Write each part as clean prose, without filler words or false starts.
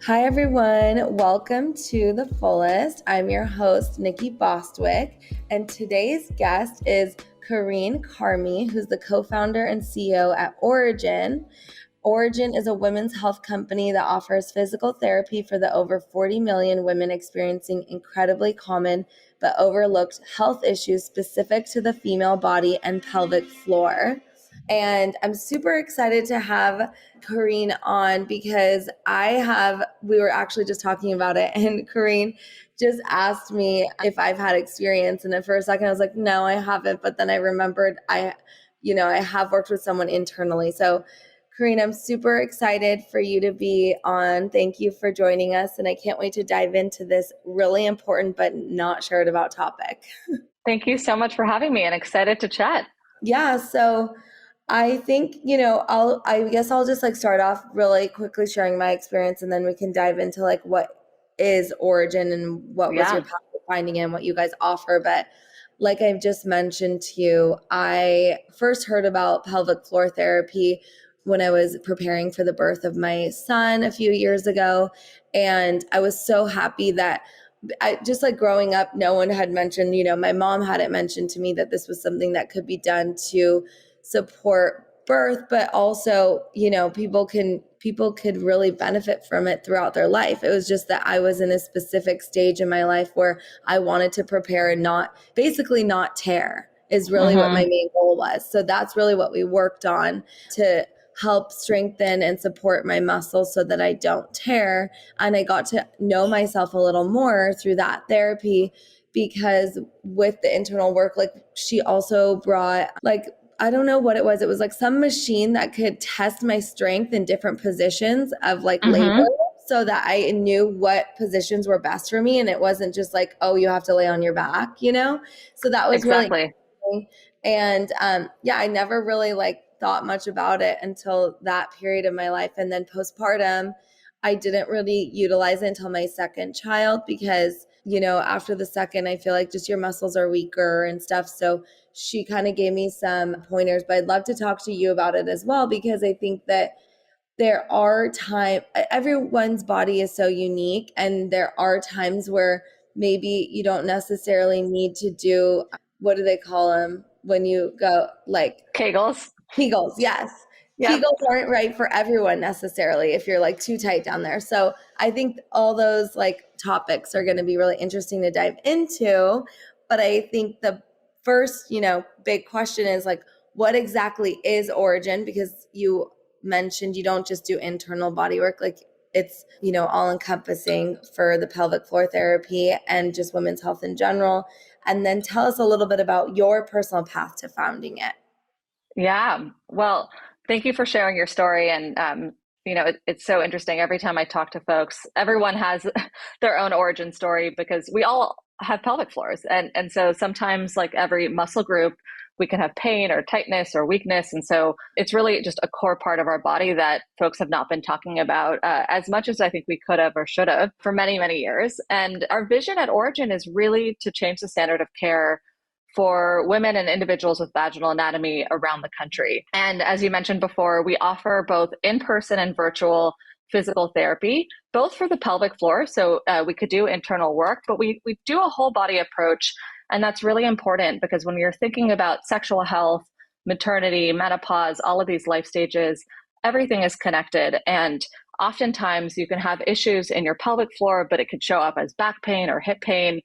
Hi, everyone. Welcome to The Fullest. I'm your host, Nikki Bostwick, and today's guest is Carine Carmy, who's the co-founder and CEO at Origin. Origin is a women's health company that offers physical therapy for the over 40 million women experiencing incredibly common but overlooked health issues specific to the female body and pelvic floor. And I'm super excited to have Carine on because we were actually just talking about it, and Carine just asked me if I've had experience. And for a second I was like, no, I haven't. But then I remembered I have worked with someone internally. So Carine, I'm super excited for you to be on. Thank you for joining us. And I can't wait to dive into this really important but not shared about topic. Thank you so much for having me and excited to chat. Yeah. So I think, I guess I'll just start off really quickly sharing my experience, and then we can dive into what is Origin and what was your Yeah. path to finding it and what you guys offer. But like I've just mentioned to you, I first heard about pelvic floor therapy when I was preparing for the birth of my son a few years ago. And I was so happy that I just growing up, no one had mentioned, my mom hadn't mentioned to me that this was something that could be done to support birth, but also, people could really benefit from it throughout their life. It was just that I was in a specific stage in my life where I wanted to prepare and not tear is really what my Mm-hmm. main goal was. So that's really what we worked on to help strengthen and support my muscles so that I don't tear. And I got to know myself a little more through that therapy, because with the internal work, she also brought I don't know what it was. It was some machine that could test my strength in different positions of labor, Mm-hmm. so that I knew what positions were best for me. And it wasn't just oh, you have to lay on your back. So that was really Exactly. interesting. And yeah, I never really thought much about it until that period of my life. And then postpartum, I didn't really utilize it until my second child, because after the second, I feel like just your muscles are weaker and stuff. So she kind of gave me some pointers, but I'd love to talk to you about it as well, because I think that everyone's body is so unique, and there are times where maybe you don't necessarily need to do, what do they call them when you go Kegels. Kegels? Yes. Yep. Kegels aren't right for everyone necessarily if you're too tight down there. So I think all those topics are going to be really interesting to dive into. But I think the first, big question is what exactly is Origin? Because you mentioned you don't just do internal body work, it's, all encompassing for the pelvic floor therapy and just women's health in general. And then tell us a little bit about your personal path to founding it. Yeah. Well, thank you for sharing your story. And, it's so interesting. Every time I talk to folks, everyone has their own origin story because we all have pelvic floors. And so sometimes, like every muscle group, we can have pain or tightness or weakness. And so it's really just a core part of our body that folks have not been talking about as much as I think we could have or should have for many, many years. And our vision at Origin is really to change the standard of care for women and individuals with vaginal anatomy around the country. And as you mentioned before, we offer both in-person and virtual physical therapy, both for the pelvic floor. So we could do internal work, but we do a whole body approach. And that's really important because when you're thinking about sexual health, maternity, menopause, all of these life stages, everything is connected. And oftentimes you can have issues in your pelvic floor, but it could show up as back pain or hip pain.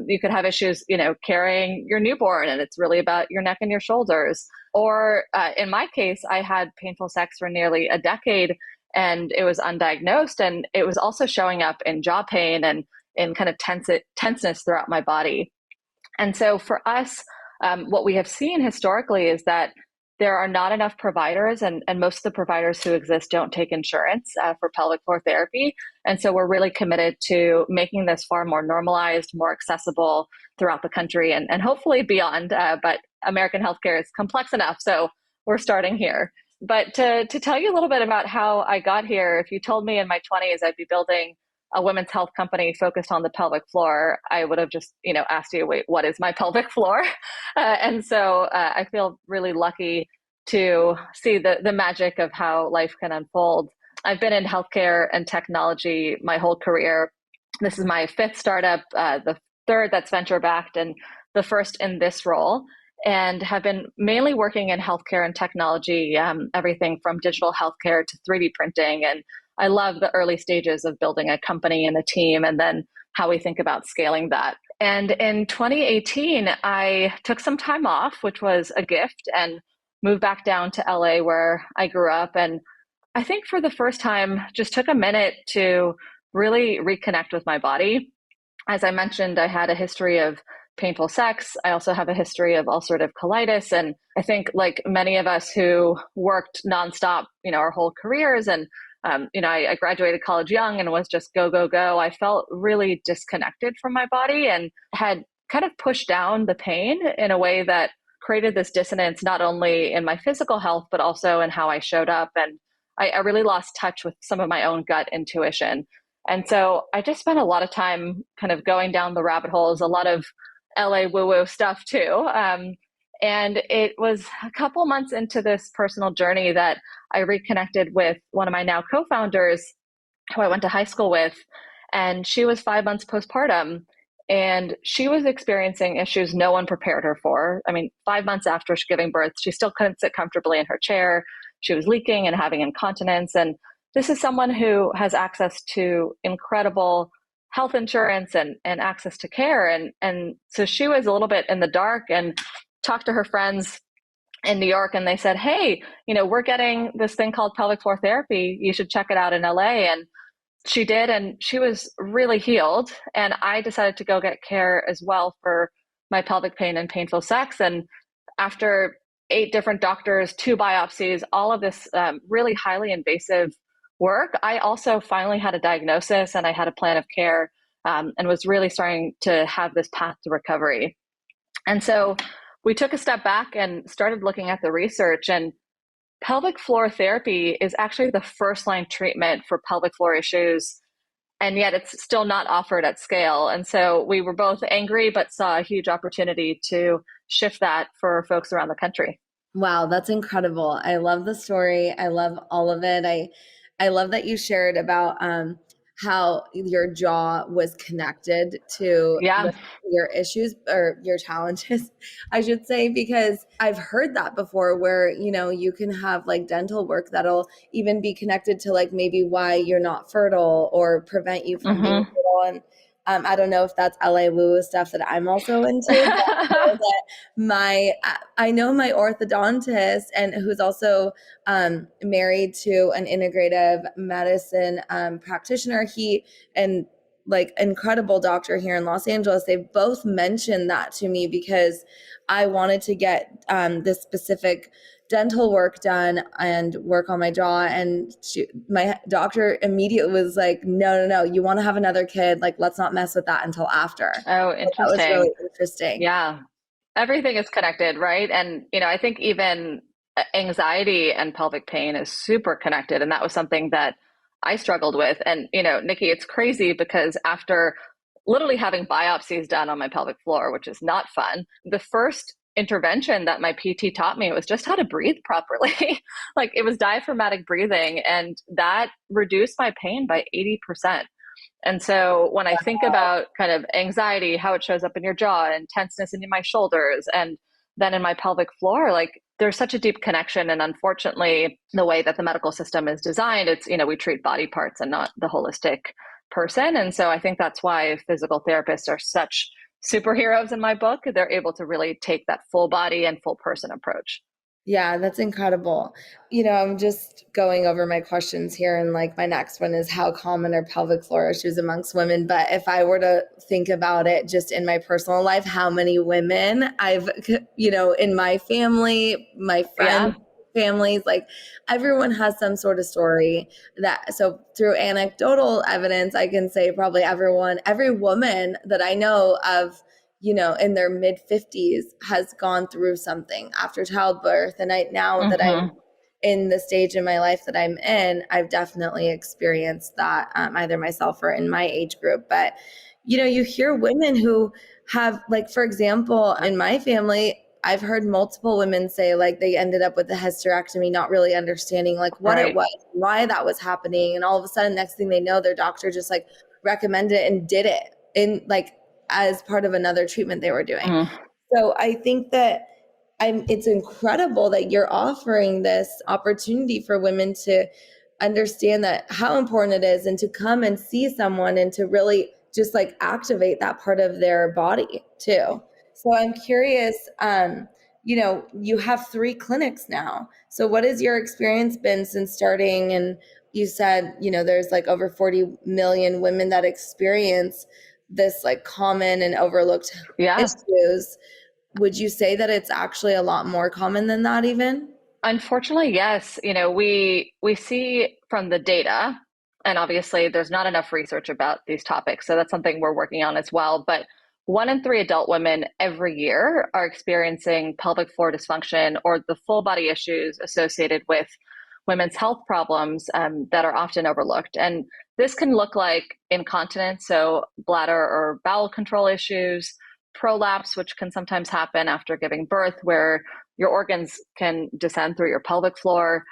You could have issues, carrying your newborn, and it's really about your neck and your shoulders. Or in my case, I had painful sex for nearly a decade, and it was undiagnosed, and it was also showing up in jaw pain and in kind of tenseness throughout my body. And so for us, what we have seen historically is that there are not enough providers, and most of the providers who exist don't take insurance for pelvic floor therapy. And so we're really committed to making this far more normalized, more accessible throughout the country and hopefully beyond. But American healthcare is complex enough, so we're starting here. But to tell you a little bit about how I got here, if you told me in my 20s I'd be building a women's health company focused on the pelvic floor, I would have just, asked you, wait, what is my pelvic floor? And so I feel really lucky to see the magic of how life can unfold. I've been in healthcare and technology my whole career. This is my fifth startup, the third that's venture backed, and the first in this role, and have been mainly working in healthcare and technology, everything from digital healthcare to 3D printing. And I love the early stages of building a company and a team, and then how we think about scaling that. And in 2018, I took some time off, which was a gift, and moved back down to LA where I grew up. And I think for the first time, just took a minute to really reconnect with my body. As I mentioned, I had a history of painful sex. I also have a history of ulcerative colitis. And I think like many of us who worked nonstop, our whole careers, and I graduated college young and was just go, go, go. I felt really disconnected from my body and had kind of pushed down the pain in a way that created this dissonance, not only in my physical health, but also in how I showed up. And I really lost touch with some of my own gut intuition. And so I just spent a lot of time kind of going down the rabbit holes, a lot of LA woo-woo stuff too. And it was a couple months into this personal journey that I reconnected with one of my now co-founders who I went to high school with. And she was 5 months postpartum, and she was experiencing issues no one prepared her for. I mean, 5 months after giving birth, she still couldn't sit comfortably in her chair. She was leaking and having incontinence. And this is someone who has access to incredible health insurance and access to care. And so she was a little bit in the dark, and talked to her friends in New York, and they said, hey, we're getting this thing called pelvic floor therapy. You should check it out in LA. And she did, and she was really healed. And I decided to go get care as well for my pelvic pain and painful sex. And after 8 different doctors, 2 biopsies, all of this really highly invasive work, I also finally had a diagnosis, and I had a plan of care, and was really starting to have this path to recovery. And so we took a step back and started looking at the research, and pelvic floor therapy is actually the first line treatment for pelvic floor issues, and yet it's still not offered at scale. And so we were both angry, but saw a huge opportunity to shift that for folks around the country. Wow, that's incredible. I love the story. I love all of it. I love that you shared about how your jaw was connected to Yeah. your issues or your challenges, I should say, because I've heard that before where, you can have like dental work that'll even be connected to like maybe why you're not fertile or prevent you from being fertile. And I don't know if that's LA woo stuff that I'm also into, but I know my orthodontist, and who's also married to an integrative medicine practitioner. He and like incredible doctor here in Los Angeles. They both mentioned that to me because I wanted to get this specific dental work done and work on my jaw. And my doctor immediately was like, no, you want to have another kid. Like, let's not mess with that until after. Oh, So that was really interesting. interesting. Yeah. Everything is connected, right? And, I think even anxiety and pelvic pain is super connected. And that was something that I struggled with. And, Nikki, it's crazy because after literally having biopsies done on my pelvic floor, which is not fun, the first intervention that my PT taught me was just how to breathe properly. Like it was diaphragmatic breathing, and that reduced my pain by 80%. And so when I think about kind of anxiety, how it shows up in your jaw, and tenseness in my shoulders, and then in my pelvic floor, like there's such a deep connection. And unfortunately, the way that the medical system is designed, it's, we treat body parts and not the holistic person. And so I think that's why physical therapists are such superheroes in my book. They're able to really take that full body and full person approach. Yeah, that's incredible. I'm just going over my questions here, and like my next one is how common are pelvic floor issues amongst women? But if I were to think about it just in my personal life, how many women I've, in my family, my friends, families, like everyone has some sort of story so through anecdotal evidence, I can say probably every woman that I know of, in their mid 50s has gone through something after childbirth. And that I'm in the stage in my life that I'm in, I've definitely experienced that either myself or in my age group. But, you hear women who have, like, for example, in my family, I've heard multiple women say like they ended up with a hysterectomy, not really understanding like what it Right. was, why that was happening. And all of a sudden, next thing they know, their doctor just like recommended it and did it in like as part of another treatment they were doing. So I think that it's incredible that you're offering this opportunity for women to understand that how important it is and to come and see someone and to really just like activate that part of their body too. So I'm curious, you have 3 clinics now. So what has your experience been since starting? And you said, there's like over 40 million women that experience this like common and overlooked issues. Would you say that it's actually a lot more common than that even? Unfortunately, yes. We see from the data, and obviously there's not enough research about these topics, so that's something we're working on as well. But 1 in 3 adult women every year are experiencing pelvic floor dysfunction or the full body issues associated with women's health problems that are often overlooked. And this can look like incontinence, so bladder or bowel control issues, prolapse, which can sometimes happen after giving birth, where your organs can descend through your pelvic floor,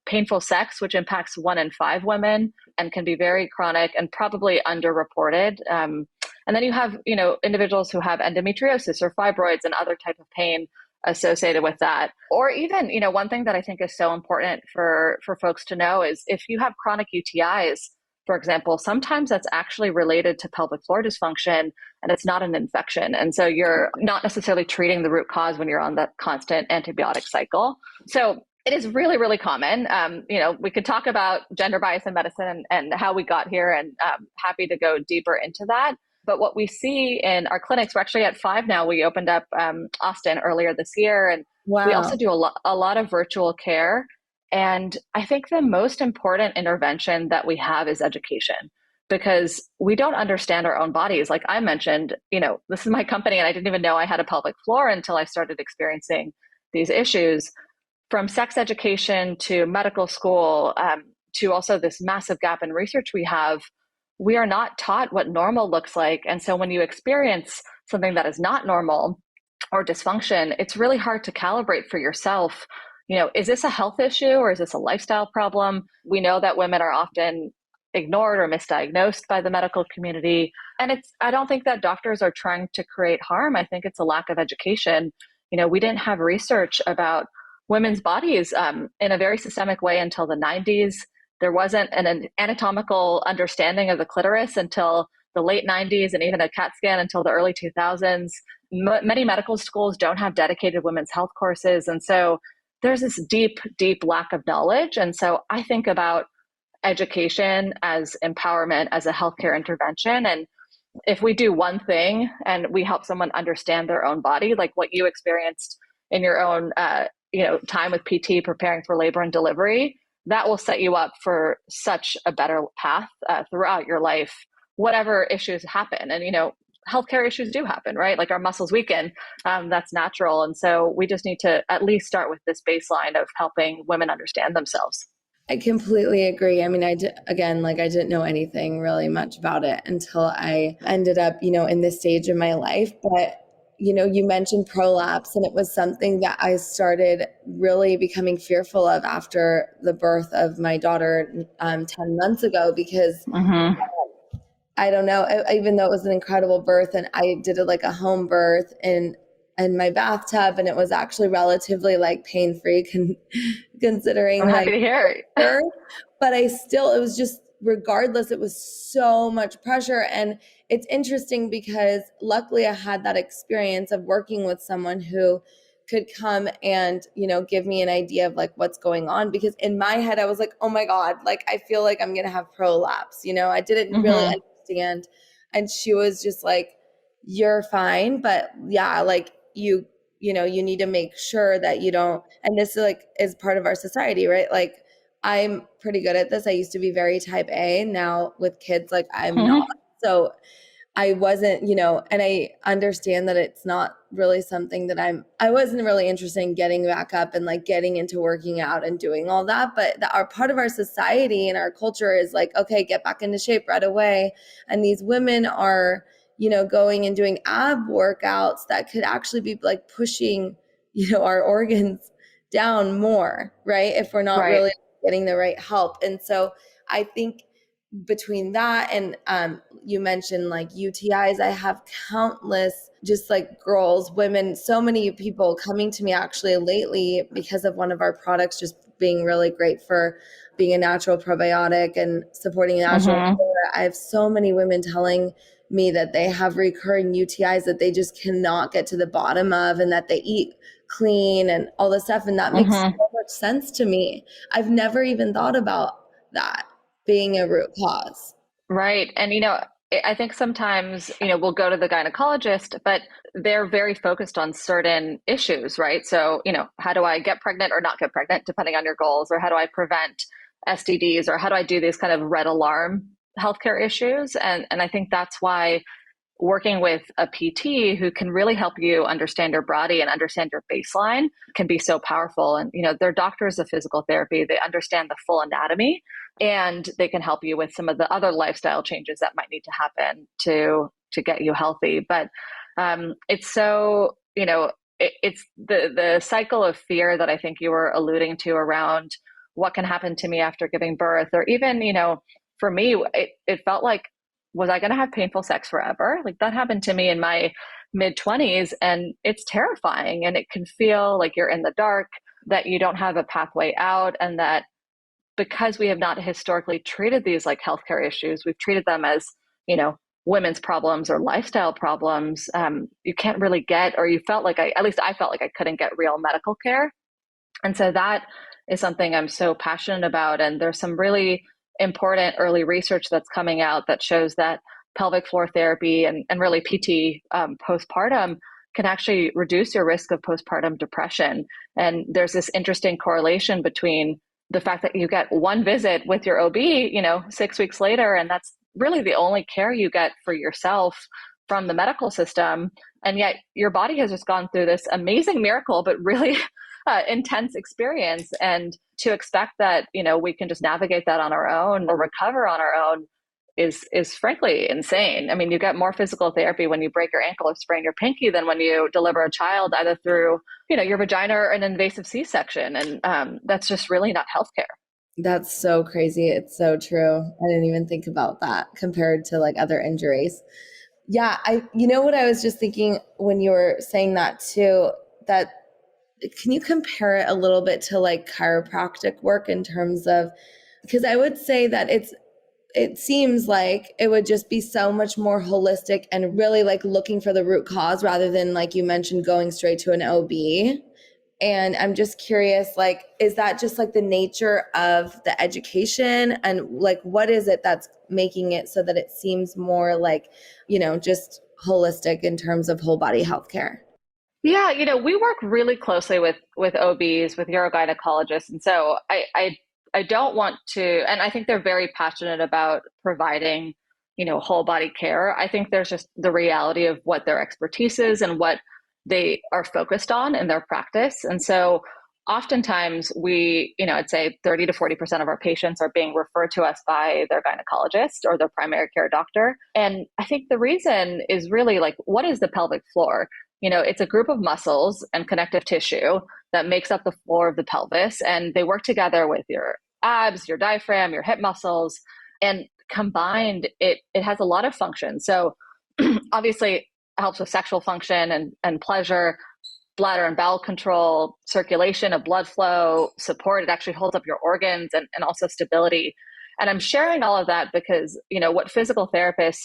painful sex, which impacts 1 in 5 women and can be very chronic and probably underreported. And then you have, individuals who have endometriosis or fibroids and other type of pain associated with that. Or even, one thing that I think is so important for folks to know is if you have chronic UTIs, for example, sometimes that's actually related to pelvic floor dysfunction and it's not an infection. And so you're not necessarily treating the root cause when you're on that constant antibiotic cycle. So it is really, really common. We could talk about gender bias in medicine and how we got here, and happy to go deeper into that. But what we see in our clinics, we're actually at 5 now. We opened up Austin earlier this year, and we also do a lot of virtual care. And I think the most important intervention that we have is education, because we don't understand our own bodies. Like I mentioned, this is my company and I didn't even know I had a pelvic floor until I started experiencing these issues. From sex education to medical school, to also this massive gap in research we are not taught what normal looks like. And so when you experience something that is not normal or dysfunction, it's really hard to calibrate for yourself. Is this a health issue or is this a lifestyle problem? We know that women are often ignored or misdiagnosed by the medical community. And I don't think that doctors are trying to create harm. I think it's a lack of education. We didn't have research about women's bodies in a very systemic way until the 90s. There wasn't an anatomical understanding of the clitoris until the late 90s, and even a CAT scan until the early 2000s. Many medical schools don't have dedicated women's health courses. And so there's this deep, deep lack of knowledge. And so I think about education as empowerment, as a healthcare intervention. And if we do one thing and we help someone understand their own body, like what you experienced in your own time with PT preparing for labor and delivery, that will set you up for such a better path throughout your life, whatever issues happen. And, healthcare issues do happen, right? Like our muscles weaken, that's natural. And so we just need to at least start with this baseline of helping women understand themselves. I completely agree. I mean, I didn't know anything really much about it until I ended up, in this stage of my life. But, you mentioned prolapse, and it was something that I started really becoming fearful of after the birth of my daughter 10 months ago, because I don't know, even though it was an incredible birth and I did it like a home birth in my bathtub, and it was actually relatively like pain-free considering I'm like happy to hear birth, but it was just, regardless, it was so much pressure. And it's interesting because luckily I had that experience of working with someone who could come and, give me an idea of like what's going on, because in my head I was like, oh my God, like I feel like I'm going to have prolapse, I didn't really understand. And she was just like, you're fine, but yeah, like you need to make sure that you don't, and this is part of our society, right? Like I'm pretty good at this. I used to be very type A. Now with kids, like I'm not. So I wasn't, and I understand that it's not really something that I wasn't really interested in getting back up and like getting into working out and doing all that. But our part of our society and our culture is like, okay, get back into shape right away. And these women are, going and doing ab workouts that could actually be like pushing our organs down more, right? If we're not Right. really getting the right help. And so I think between that and you mentioned like UTIs, I have countless just like girls, women, so many people coming to me actually lately because of one of our products just being really great for being a natural probiotic and supporting natural Mm-hmm. flora. I have so many women telling me that they have recurring UTIs that they just cannot get to the bottom of, and that they eat clean and all this stuff. And that makes Mm-hmm. so much sense to me. I've never even thought about that being a root cause. Right. And, I think sometimes, we'll go to the gynecologist, but they're very focused on certain issues, right? So, how do I get pregnant or not get pregnant, depending on your goals, or how do I prevent STDs, or how do I do these kind of red alarm healthcare issues? And I think that's why working with a PT who can really help you understand your body and understand your baseline can be so powerful. And, they're doctors of physical therapy. They understand the full anatomy, and they can help you with some of the other lifestyle changes that might need to happen to get you healthy. But it's so, it's the cycle of fear that I think you were alluding to around what can happen to me after giving birth, or even, for me, it felt like, was I going to have painful sex forever? Like that happened to me in my mid 20s, and it's terrifying. And it can feel like you're in the dark, that you don't have a pathway out, and that because we have not historically treated these like healthcare issues, we've treated them as, women's problems or lifestyle problems. You can't really get, or you felt like at least I felt like I couldn't get real medical care. And so that is something I'm so passionate about. And there's some really important early research that's coming out that shows that pelvic floor therapy and really PT postpartum can actually reduce your risk of postpartum depression. And there's this interesting correlation between the fact that you get one visit with your OB, 6 weeks later, and that's really the only care you get for yourself from the medical system. And yet your body has just gone through this amazing miracle, but really intense experience. And to expect that, we can just navigate that on our own or recover on our own is frankly insane. I mean, you get more physical therapy when you break your ankle or sprain your pinky than when you deliver a child, either through, your vagina or an invasive C-section. And that's just really not healthcare. That's so crazy. It's so true. I didn't even think about that compared to like other injuries. Yeah, you know what I was just thinking when you were saying that too, that can you compare it a little bit to like chiropractic work in terms of, because I would say that it seems like it would just be so much more holistic and really like looking for the root cause rather than, like you mentioned, going straight to an OB. And I'm just curious, like, is that just like the nature of the education, and like what is it that's making it so that it seems more like, just holistic in terms of whole body healthcare? Yeah, we work really closely with OBs, with urogynecologists, and so I don't want to, and I think they're very passionate about providing, whole body care. I think there's just the reality of what their expertise is and what they are focused on in their practice. And so oftentimes I'd say 30 to 40% of our patients are being referred to us by their gynecologist or their primary care doctor. And I think the reason is really like, what is the pelvic floor? It's a group of muscles and connective tissue that makes up the floor of the pelvis, and they work together with your abs, your diaphragm, your hip muscles, and combined, it has a lot of functions. So obviously, it helps with sexual function and pleasure, bladder and bowel control, circulation of blood flow, support. It actually holds up your organs and also stability. And I'm sharing all of that because, what physical therapists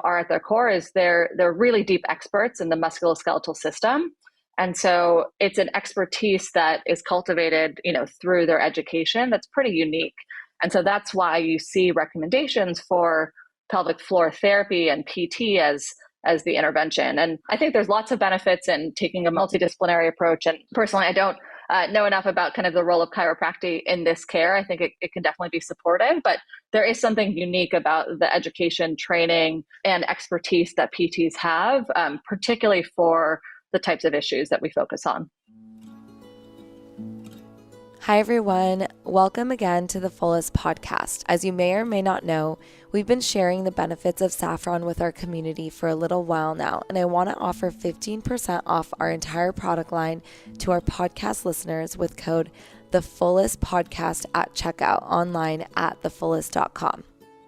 are at their core is they're really deep experts in the musculoskeletal system. And so it's an expertise that is cultivated, through their education that's pretty unique. And so that's why you see recommendations for pelvic floor therapy and PT as the intervention. And I think there's lots of benefits in taking a multidisciplinary approach. And personally, I don't know enough about kind of the role of chiropractic in this care. I think it can definitely be supportive, but there is something unique about the education, training, and expertise that PTs have, particularly for the types of issues that we focus on. Hi, everyone. Welcome again to the Fullest podcast. As you may or may not know, we've been sharing the benefits of saffron with our community for a little while now, and I want to offer 15% off our entire product line to our podcast listeners with code TheFullestPodcast at checkout online at thefullest.com.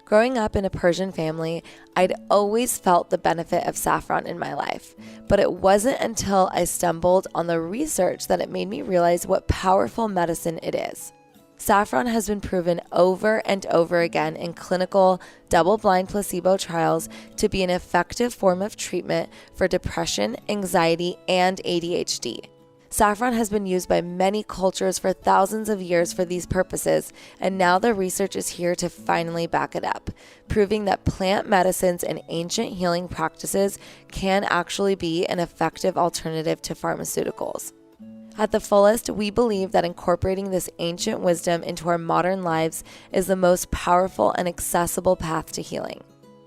Growing up in a Persian family, I'd always felt the benefit of saffron in my life, but it wasn't until I stumbled on the research that it made me realize what powerful medicine it is. Saffron has been proven over and over again in clinical, double-blind placebo trials to be an effective form of treatment for depression, anxiety, and ADHD. Saffron has been used by many cultures for thousands of years for these purposes, and now the research is here to finally back it up, proving that plant medicines and ancient healing practices can actually be an effective alternative to pharmaceuticals. At The Fullest, we believe that incorporating this ancient wisdom into our modern lives is the most powerful and accessible path to healing.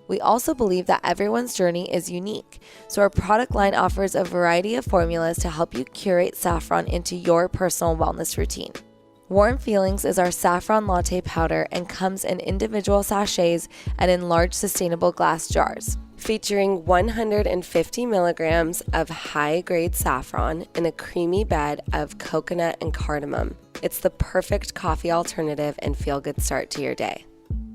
We also believe that everyone's journey is unique, so our product line offers a variety of formulas to help you curate saffron into your personal wellness routine. Warm Feelings is our saffron latte powder and comes in individual sachets and in large sustainable glass jars. Featuring 150 milligrams of high-grade saffron in a creamy bed of coconut and cardamom. It's the perfect coffee alternative and feel-good start to your day.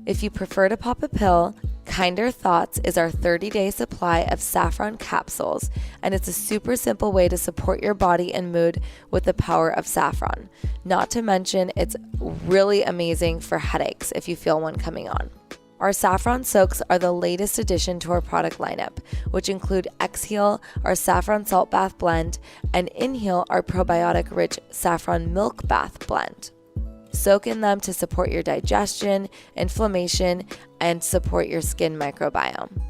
If you prefer to pop a pill, Kinder Thoughts is our 30-day supply of saffron capsules, and it's a super simple way to support your body and mood with the power of saffron. Not to mention, it's really amazing for headaches if you feel one coming on. Our saffron soaks are the latest addition to our product lineup, which include Exhale, our saffron salt bath blend, and Inhale, our probiotic-rich saffron milk bath blend. Soak in them to support your digestion, inflammation, and support your skin microbiome.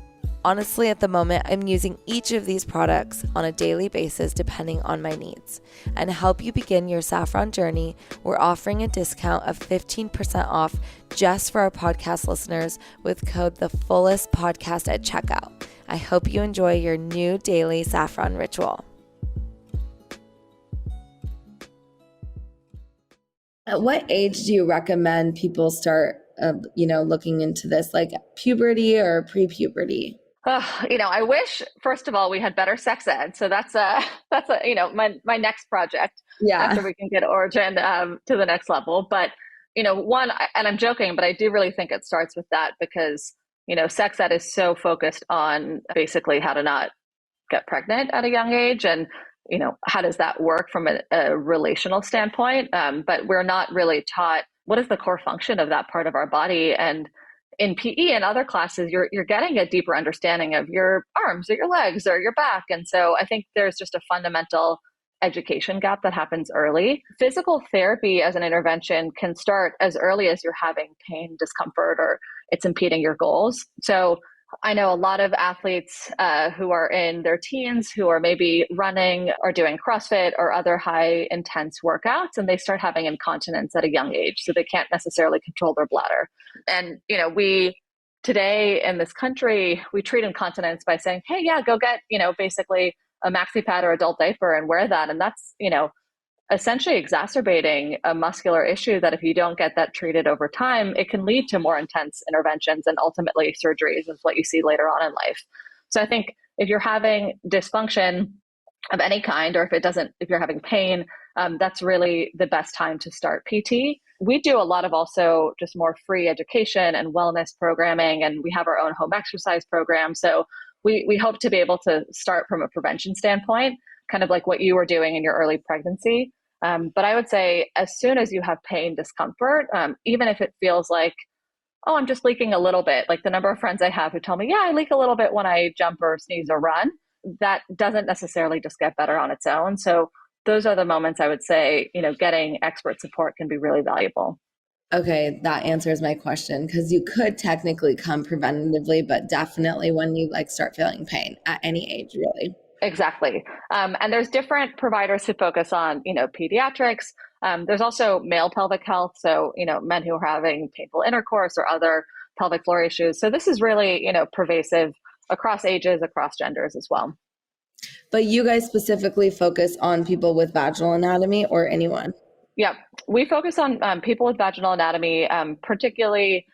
Honestly, at the moment, I'm using each of these products on a daily basis depending on my needs. And to help you begin your saffron journey, we're offering a discount of 15% off just for our podcast listeners with code TheFullestPodcast at checkout. I hope you enjoy your new daily saffron ritual. At what age do you recommend people start, looking into this, like puberty or pre-puberty? I wish, first of all, we had better sex ed. So that's my next project after we can get Origin to the next level. But, one, and I'm joking, but I do really think it starts with that because, sex ed is so focused on basically how to not get pregnant at a young age. And how does that work from a relational standpoint? But we're not really taught what is the core function of that part of our body. And in PE and other classes, you're getting a deeper understanding of your arms or your legs or your back. And so I think there's just a fundamental education gap that happens early. Physical therapy as an intervention can start as early as you're having pain, discomfort, or it's impeding your goals. So I know a lot of athletes who are in their teens who are maybe running or doing CrossFit or other high intense workouts, and they start having incontinence at a young age. So they can't necessarily control their bladder. And, we today in this country, we treat incontinence by saying, hey, yeah, go get, basically a maxi pad or adult diaper and wear that. And that's, essentially exacerbating a muscular issue that if you don't get that treated over time, it can lead to more intense interventions and ultimately surgeries is what you see later on in life. So I think if you're having dysfunction of any kind, or if you're having pain, that's really the best time to start PT. We do a lot of also just more free education and wellness programming, and we have our own home exercise program. So we hope to be able to start from a prevention standpoint, kind of like what you were doing in your early pregnancy. But I would say as soon as you have pain, discomfort, even if it feels like, oh, I'm just leaking a little bit, like the number of friends I have who tell me, yeah, I leak a little bit when I jump or sneeze or run, that doesn't necessarily just get better on its own. So those are the moments I would say, getting expert support can be really valuable. Okay, that answers my question because you could technically come preventatively, but definitely when you start feeling pain at any age, really. Exactly. And there's different providers who focus on, pediatrics. There's also male pelvic health. So, men who are having painful intercourse or other pelvic floor issues. So this is really, pervasive across ages, across genders as well. But you guys specifically focus on people with vaginal anatomy or anyone? Yeah, we focus on people with vaginal anatomy, particularly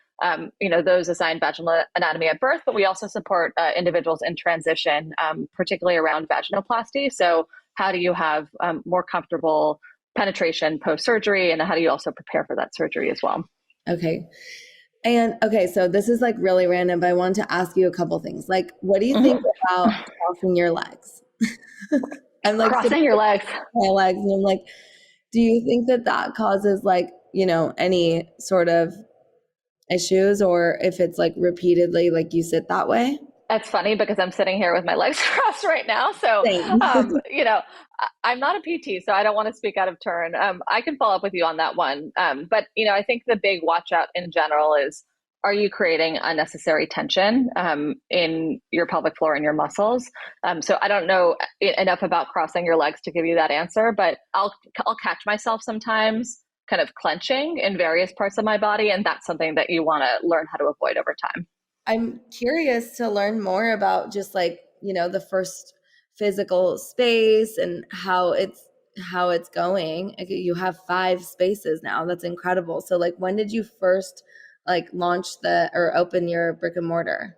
those assigned vaginal anatomy at birth, but we also support individuals in transition, particularly around vaginoplasty. So, how do you have more comfortable penetration post surgery, and how do you also prepare for that surgery as well? Okay. And okay, so this is like really random, but I wanted to ask you a couple things. Like, what do you think Mhm. about crossing your legs? I'm like sitting Crossing your legs. on my legs and I'm like, do you think that that causes like, any sort of issues or if it's like repeatedly, like you sit that way? That's funny because I'm sitting here with my legs crossed right now. So, Same. I'm not a PT, so I don't want to speak out of turn. I can follow up with you on that one. But, I think the big watch out in general is, are you creating unnecessary tension in your pelvic floor and your muscles? So I don't know enough about crossing your legs to give you that answer, but I'll catch myself sometimes kind of clenching in various parts of my body, and that's something that you want to learn how to avoid over time. I'm curious to learn more about just like, the first physical space and how it's going. Like, you have 5 spaces now. That's incredible. So like when did you first like launch the or open your brick and mortar?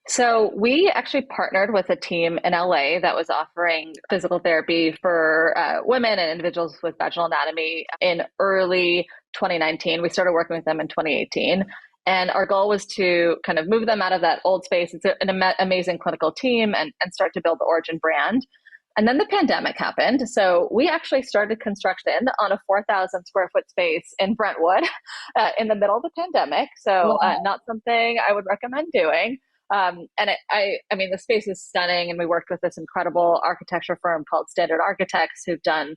So we actually partnered with a team in LA that was offering physical therapy for women and individuals with vaginal anatomy in early 2019. We started working with them in 2018. And our goal was to kind of move them out of that old space. It's an amazing clinical team and start to build the Origin brand. And then the pandemic happened. So we actually started construction on a 4,000 square foot space in Brentwood in the middle of the pandemic. So Wow. not something I would recommend doing. I mean, the space is stunning, and we worked with this incredible architecture firm called Standard Architects, who've done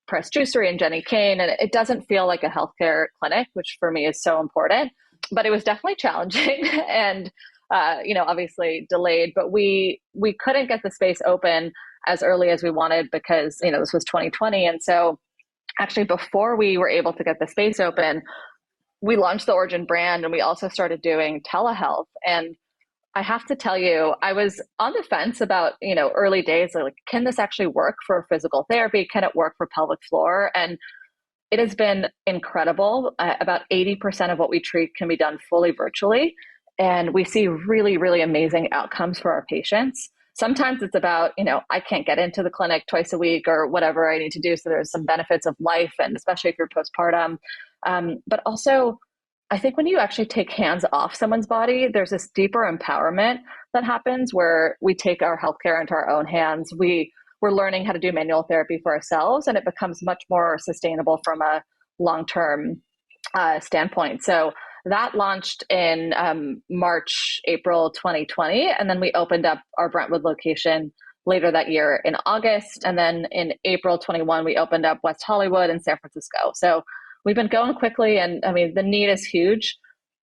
Press Juicery and Jenny Kane, and it doesn't feel like a healthcare clinic, which for me is so important. But it was definitely challenging, and obviously delayed. But we couldn't get the space open as early as we wanted because this was 2020, and so actually before we were able to get the space open, we launched the Origin brand, and we also started doing telehealth. And I have to tell you, I was on the fence about, early days, like, can this actually work for physical therapy? Can it work for pelvic floor? And it has been incredible. About 80% of what we treat can be done fully virtually. And we see really, really amazing outcomes for our patients. Sometimes it's about, I can't get into the clinic twice a week or whatever I need to do. So there's some benefits of life, and especially if you're postpartum. But also, I think when you actually take hands off someone's body, there's this deeper empowerment that happens where we take our healthcare into our own hands. We're learning how to do manual therapy for ourselves, and it becomes much more sustainable from a long-term standpoint. So that launched in March, April 2020, and then we opened up our Brentwood location later that year in August, and then in April 21, we opened up West Hollywood and San Francisco. So we've been going quickly, and I mean, the need is huge.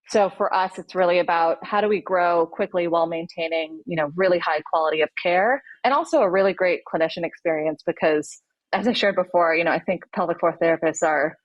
So for us, it's really about how do we grow quickly while maintaining, really high quality of care and also a really great clinician experience because, as I shared before, I think pelvic floor therapists are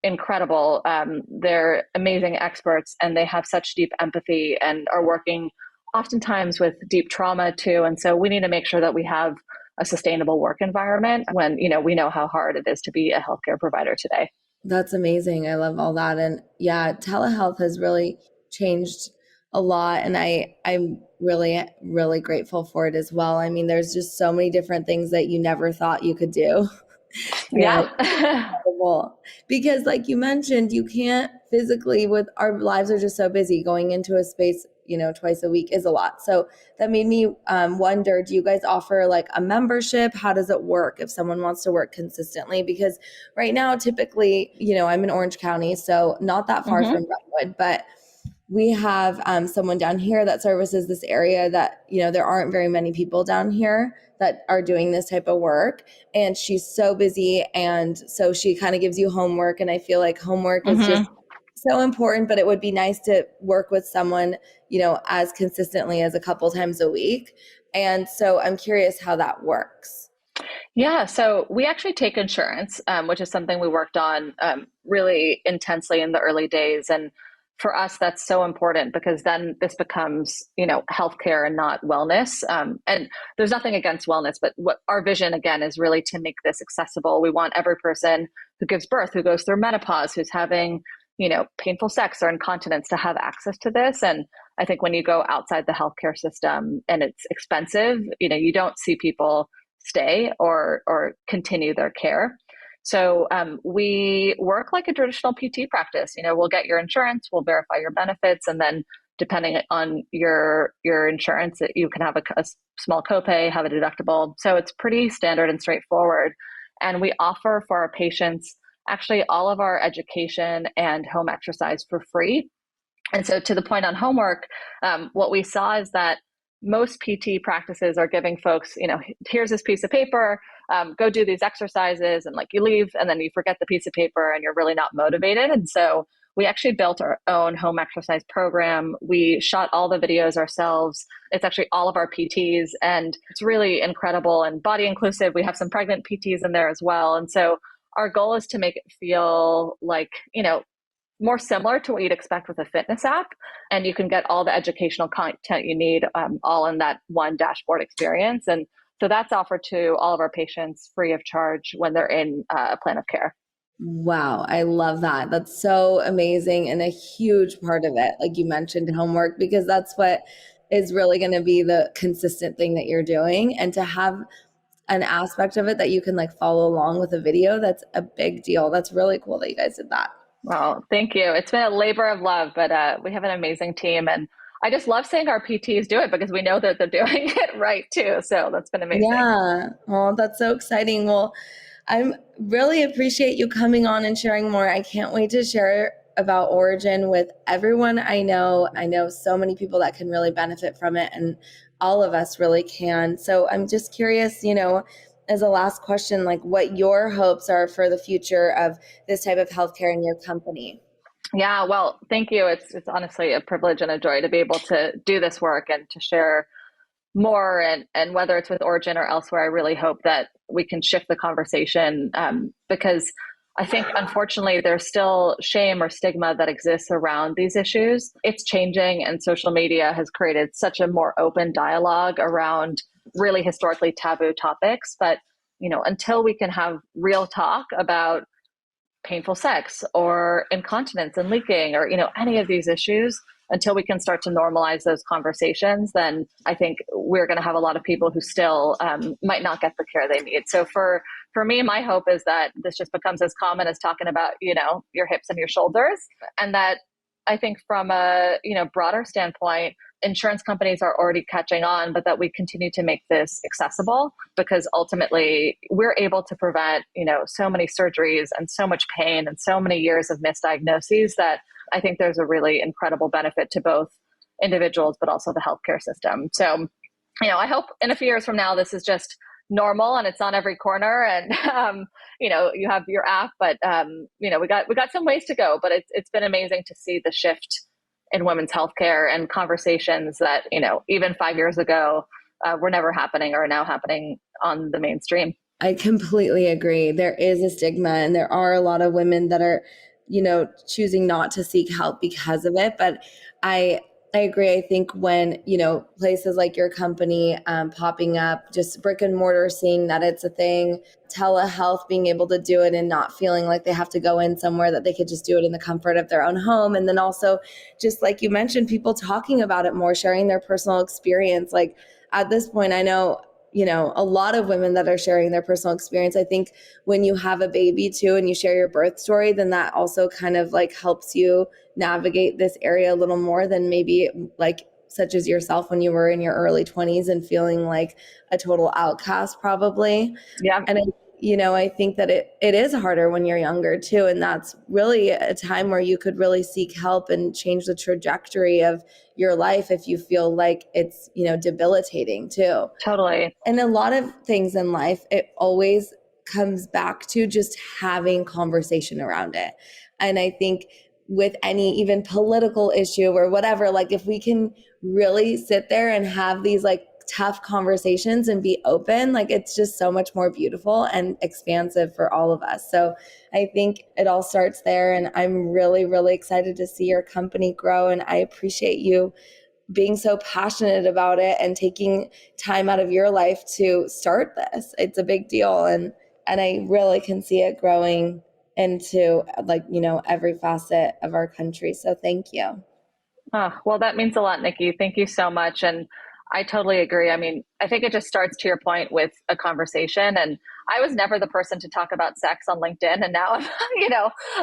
incredible. They're amazing experts, and they have such deep empathy and are working oftentimes with deep trauma too. And so we need to make sure that we have a sustainable work environment when, we know how hard it is to be a healthcare provider today. That's amazing. I love all that. And yeah, telehealth has really changed a lot. And I'm really, really grateful for it as well. I mean, there's just so many different things that you never thought you could do. And Yeah. incredible. Because like you mentioned, you can't physically with our lives are just so busy going into a space, twice a week is a lot. So that made me wonder, do you guys offer like a membership? How does it work if someone wants to work consistently? Because right now, typically, I'm in Orange County, so not that far Hmm. from Brentwood, but we have someone down here that services this area that, there aren't very many people down here that are doing this type of work. And she's so busy. And so she kind of gives you homework. And I feel like homework is just Hmm. so important, but it would be nice to work with someone, as consistently as a couple times a week. And so I'm curious how that works. Yeah, so we actually take insurance, which is something we worked on really intensely in the early days. And for us, that's so important because then this becomes, healthcare and not wellness. And there's nothing against wellness, but what our vision again is really to make this accessible. We want every person who gives birth, who goes through menopause, who's having, painful sex or incontinence to have access to this. And I think when you go outside the healthcare system and it's expensive, you don't see people stay or continue their care. So we work like a traditional PT practice. We'll get your insurance, we'll verify your benefits, and then depending on your insurance, you can have a small copay, have a deductible. So it's pretty standard and straightforward. And we offer for our patients actually all of our education and home exercise for free. And so to the point on homework, what we saw is that most PT practices are giving folks, here's this piece of paper, go do these exercises, and like you leave and then you forget the piece of paper and you're really not motivated. And so we actually built our own home exercise program. We shot all the videos ourselves. It's actually all of our PTs, and it's really incredible and body inclusive. We have some pregnant PTs in there as well. And so our goal is to make it feel like, more similar to what you'd expect with a fitness app. And you can get all the educational content you need all in that one dashboard experience. And so that's offered to all of our patients free of charge when they're in a plan of care. Wow, I love that. That's so amazing and a huge part of it. Like you mentioned, homework, because that's what is really going to be the consistent thing that you're doing. And to have an aspect of it that you can like follow along with a video, that's a big deal. That's really cool that you guys did that. Well, thank you. It's been a labor of love, but we have an amazing team. And I just love seeing our PTs do it because we know that they're doing it right too. So that's been amazing. Yeah. Oh, that's so exciting. Well, I really appreciate you coming on and sharing more. I can't wait to share about Origin with everyone I know. I know so many people that can really benefit from it, and all of us really can. So I'm just curious, as a last question, like what your hopes are for the future of this type of healthcare in your company. Yeah, well, thank you. It's honestly a privilege and a joy to be able to do this work and to share more, and whether it's with Origin or elsewhere, I really hope that we can shift the conversation because I think unfortunately there's still shame or stigma that exists around these issues. It's changing, and social media has created such a more open dialogue around really historically taboo topics. But until we can have real talk about painful sex or incontinence and leaking or any of these issues, until we can start to normalize those conversations, then I think we're going to have a lot of people who still might not get the care they need. So for me, my hope is that this just becomes as common as talking about, your hips and your shoulders. And that I think from a, broader standpoint, insurance companies are already catching on, but that we continue to make this accessible because ultimately we're able to prevent, so many surgeries and so much pain and so many years of misdiagnoses that I think there's a really incredible benefit to both individuals, but also the healthcare system. So, I hope in a few years from now, this is just normal and it's on every corner and, you have your app, but, we got some ways to go, but it's been amazing to see the shift in women's healthcare and conversations that, even 5 years ago, were never happening or are now happening on the mainstream. I completely agree. There is a stigma, and there are a lot of women that are, choosing not to seek help because of it. But I agree. I think when, places like your company popping up, just brick and mortar, seeing that it's a thing, telehealth, being able to do it and not feeling like they have to go in somewhere, that they could just do it in the comfort of their own home. And then also, just like you mentioned, people talking about it more, sharing their personal experience. Like at this point, I know, a lot of women that are sharing their personal experience. I think when you have a baby too and you share your birth story, then that also kind of like helps you navigate this area a little more than maybe like such as yourself when you were in your early 20s and feeling like a total outcast probably. Yeah. And I think that it is harder when you're younger too. And that's really a time where you could really seek help and change the trajectory of your life if you feel like it's, debilitating too. Totally. And a lot of things in life, it always comes back to just having conversation around it. And I think with any even political issue or whatever, like if we can really sit there and have these like tough conversations and be open, like it's just so much more beautiful and expansive for all of us. So I think it all starts there, and I'm really, really excited to see your company grow. And I appreciate you being so passionate about it and taking time out of your life to start this. It's a big deal. And I really can see it growing into like, you know, every facet of our country. So thank you. Oh, well, that means a lot, Nikki. Thank you so much. And I totally agree. I mean, I think it just starts to your point with a conversation. And I was never the person to talk about sex on LinkedIn. And now,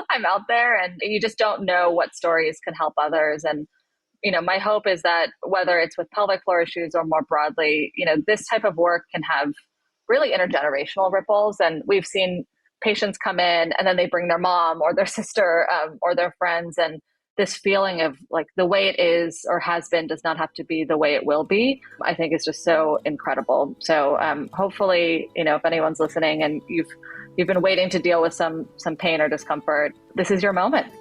I'm out there, and you just don't know what stories can help others. And my hope is that whether it's with pelvic floor issues or more broadly, this type of work can have really intergenerational ripples. And we've seen patients come in and then they bring their mom or their sister or their friends. And this feeling of like the way it is or has been does not have to be the way it will be, I think is just so incredible. So hopefully, if anyone's listening and you've been waiting to deal with some pain or discomfort, this is your moment.